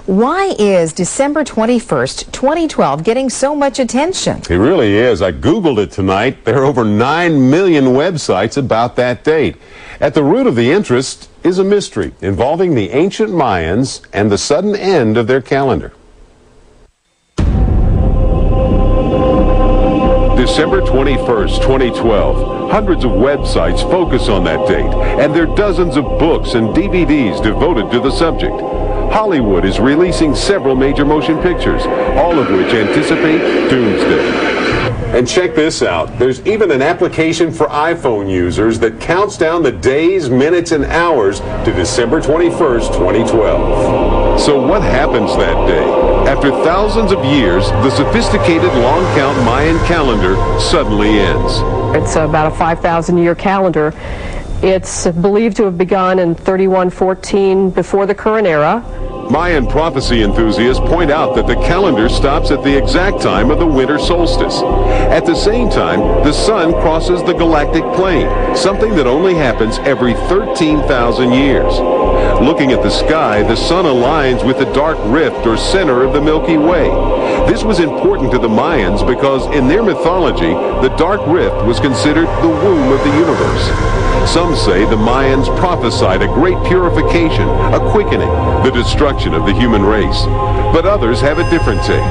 why is December 21st, 2012 getting so much attention? It really is. I Googled it tonight. There are over 9 million websites about that date. At the root of the interest is a mystery involving the ancient Mayans and the sudden end of their calendar. December 21st, 2012. Hundreds of websites focus on that date, and there are dozens of books and DVDs devoted to the subject. Hollywood is releasing several major motion pictures, all of which anticipate Doomsday. And check this out. There's even an application for iPhone users that counts down the days, minutes, and hours to December 21st, 2012. So what happens that day? After thousands of years, the sophisticated long-count Mayan calendar suddenly ends. It's about a 5,000-year calendar. It's believed to have begun in 3114 before the current era. Mayan prophecy enthusiasts point out that the calendar stops at the exact time of the winter solstice. At the same time, the sun crosses the galactic plane, something that only happens every 13,000 years. Looking at the sky, the sun aligns with the dark rift or center of the Milky Way. This was important to the Mayans because in their mythology, the dark rift was considered the womb of the universe. Some say the Mayans prophesied a great purification, a quickening, the destruction of the human race. But others have a different take.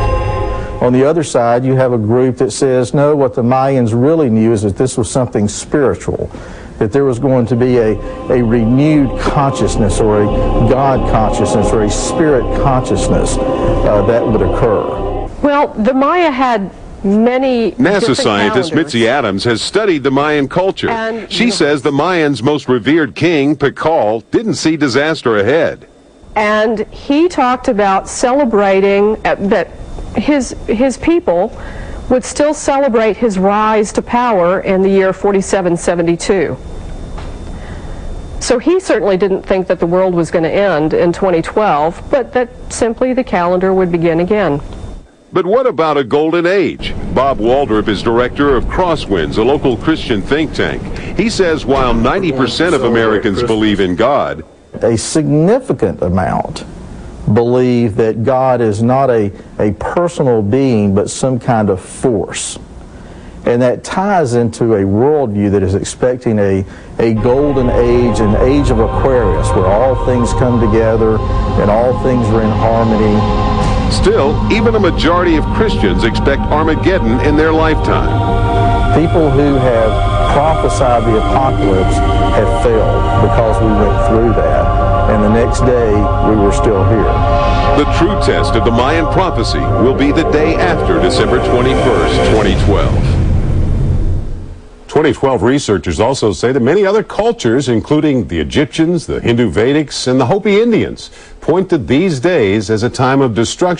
On the other side, you have a group that says, no, what the Mayans really knew is that this was something spiritual, that there was going to be a renewed consciousness or a God consciousness or a spirit consciousness that would occur. Well, the Maya had many NASA scientist Mitzi Adams has studied the Mayan culture. And she says the Mayans' most revered king, Tikal, didn't see disaster ahead. And he talked about celebrating that his people would still celebrate his rise to power in the year 4772. So he certainly didn't think that the world was going to end in 2012, but that simply the calendar would begin again. But what about a golden age? Bob Waldrep is director of Crosswinds, a local Christian think tank. He says while 90% of Americans believe in God, a significant amount believe that God is not a personal being, but some kind of force. And that ties into a worldview that is expecting a golden age, an age of Aquarius, where all things come together and all things are in harmony. Still, even a majority of Christians expect Armageddon in their lifetime. People who have prophesied the apocalypse have failed because we went through that, and the next day we were still here. The true test of the Mayan prophecy will be the day after December 21st, 2012. 2012 researchers also say that many other cultures, including the Egyptians, the Hindu Vedics, and the Hopi Indians, point to these days as a time of destruction.